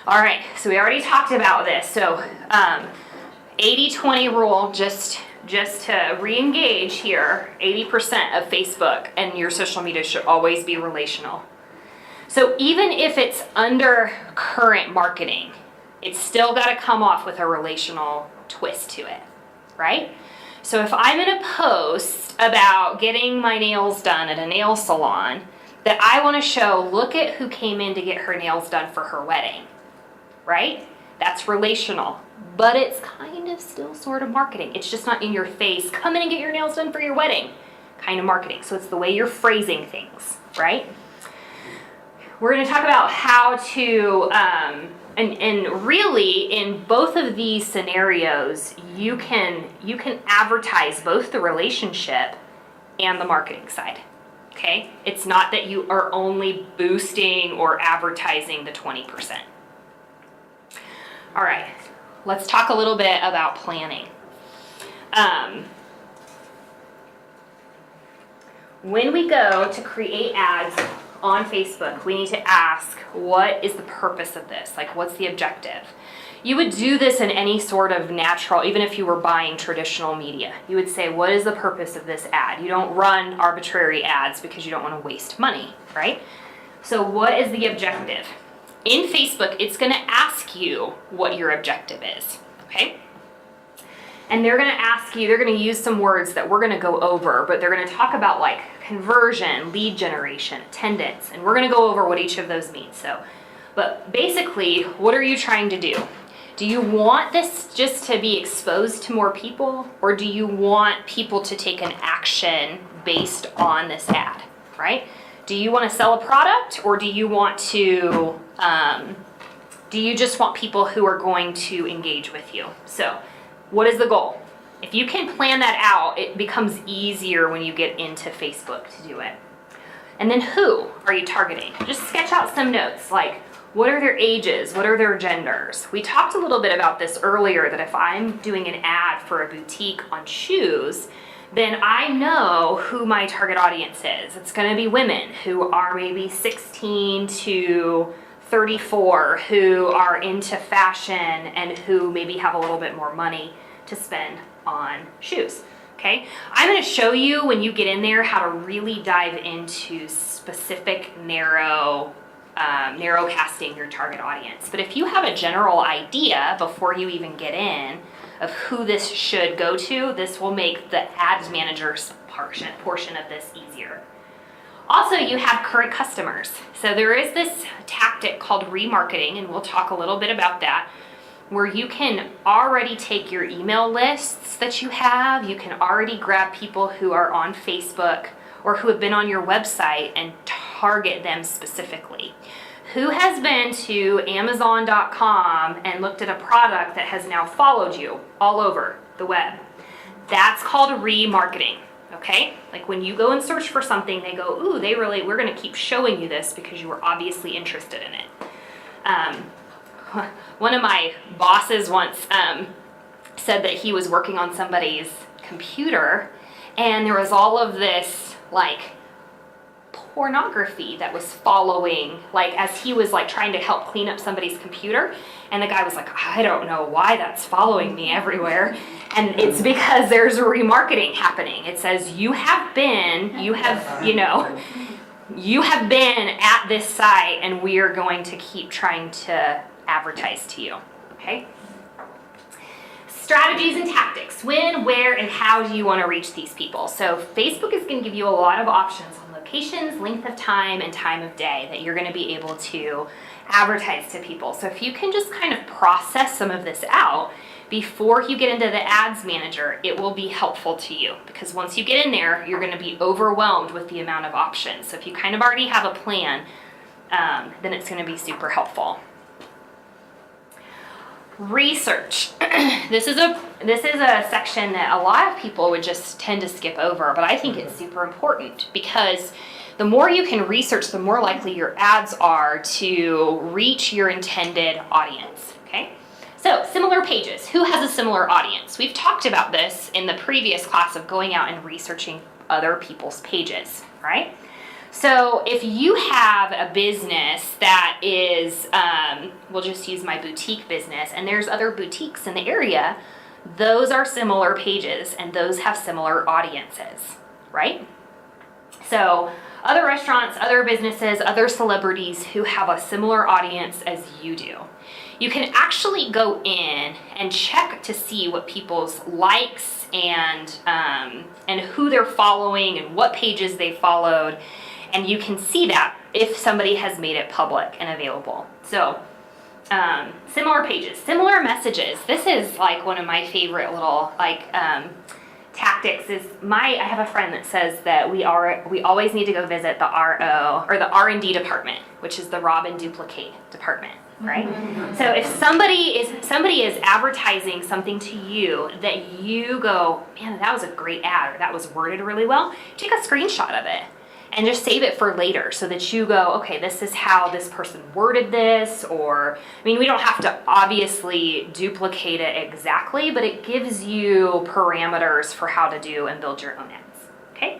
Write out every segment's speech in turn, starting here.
All right, so we already talked about this. So 80-20 rule, just to re-engage here, 80% of Facebook and your social media should always be relational. So even if it's under current marketing, it's still got to come off with a relational twist to it, right? So if I'm in a post about getting my nails done at a nail salon, that I want to show, look at who came in to get her nails done for her wedding, right? That's relational, but it's kind of still sort of marketing. It's just not in your face, come in and get your nails done for your wedding kind of marketing. So it's the way you're phrasing things, right? We're going to talk about how to, and really in both of these scenarios, you can advertise both the relationship and the marketing side. Okay? It's not that you are only boosting or advertising the 20%. All right, let's talk a little bit about planning. When we go to create ads on Facebook, we need to ask, what is the purpose of this? Like, what's the objective? You would do this in any sort of natural, even if you were buying traditional media. You would say, what is the purpose of this ad? You don't run arbitrary ads because you don't want to waste money, right? So what is the objective? In Facebook, it's going to ask you what your objective is, okay? And they're going to ask you, they're going to use some words that we're going to go over, but they're going to talk about like conversion, lead generation, attendance, and we're going to go over what each of those means. So, but basically, what are you trying to do? Do you want this just to be exposed to more people, or do you want people to take an action based on this ad, right? Do you want to sell a product, or do you want to, do you just want people who are going to engage with you? So what is the goal? If you can plan that out, it becomes easier when you get into Facebook to do it. And then who are you targeting? Just sketch out some notes, like what are their ages? What are their genders? We talked a little bit about this earlier, that if I'm doing an ad for a boutique on shoes, then I know who my target audience is. It's going to be women who are maybe 16 to 34, who are into fashion and who maybe have a little bit more money to spend on shoes. Okay, I'm going to show you when you get in there how to really dive into specific narrow casting your target audience. But if you have a general idea before you even get in of who this should go to, this will make the ads manager's portion of this easier. Also, you have current customers. So there is this tactic called remarketing, and we'll talk a little bit about that, where you can already take your email lists that you have, you can already grab people who are on Facebook or who have been on your website and target them specifically. Who has been to Amazon.com and looked at a product that has now followed you all over the web? That's called remarketing, okay? Like when you go and search for something, they go, ooh, we're gonna keep showing you this because you were obviously interested in it. One of my bosses once said that he was working on somebody's computer and there was all of this like pornography that was following, like as he was like trying to help clean up somebody's computer, and the guy was like, I don't know why that's following me everywhere. And it's because there's a remarketing happening. It says you have been at this site and we are going to keep trying to advertise to you, okay? Strategies and tactics. When, where, and how do you want to reach these people? So Facebook is going to give you a lot of options on locations, length of time, and time of day that you're going to be able to advertise to people. So if you can just kind of process some of this out before you get into the ads manager, it will be helpful to you, because once you get in there, you're going to be overwhelmed with the amount of options. So if you kind of already have a plan, then it's going to be super helpful. Research. This is a section that a lot of people would just tend to skip over, but I think it's super important, because the more you can research, the more likely your ads are to reach your intended audience, okay? So, similar pages. Who has a similar audience? We've talked about this in the previous class of going out and researching other people's pages, right? So if you have a business that is we'll just use my boutique business, and there's other boutiques in the area, those are similar pages and those have similar audiences, right? So other restaurants, other businesses, other celebrities who have a similar audience as you do. You can actually go in and check to see what people's likes and who they're following and what pages they followed, and you can see that if somebody has made it public and available. So similar pages, similar messages. This is like one of my favorite little tactics. I have a friend that says that we always need to go visit the RO or the R&D department, which is the rob and duplicate department, right? So if somebody is advertising something to you that you go, man, that was a great ad, or that was worded really well, take a screenshot of it and just save it for later so that you go, okay, this is how this person worded this, or, I mean, we don't have to obviously duplicate it exactly, but it gives you parameters for how to do and build your own ads, okay?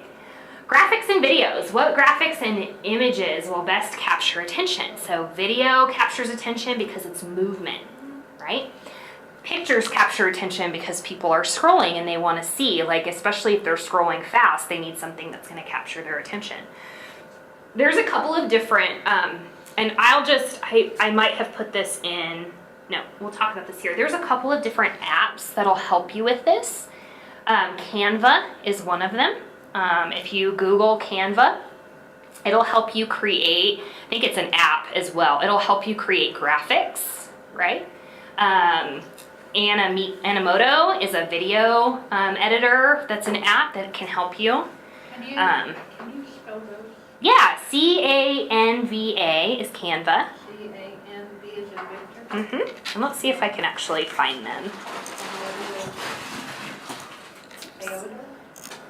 Graphics and videos. What graphics and images will best capture attention? So video captures attention because it's movement, right? Pictures capture attention because people are scrolling and they want to see, like, especially if they're scrolling fast, they need something that's going to capture their attention. There's a couple of different, and I might have put this in, no, we'll talk about this here. There's a couple of different apps that'll help you with this. Canva is one of them. If you Google Canva, it'll help you create, I think it's an app as well, it'll help you create graphics, right? Animoto is a video editor. That's an app that can help you. Can you spell those? Yeah, Canva is Canva. C-A-N-V is in Victor. And let's see if I can actually find them. Toyota?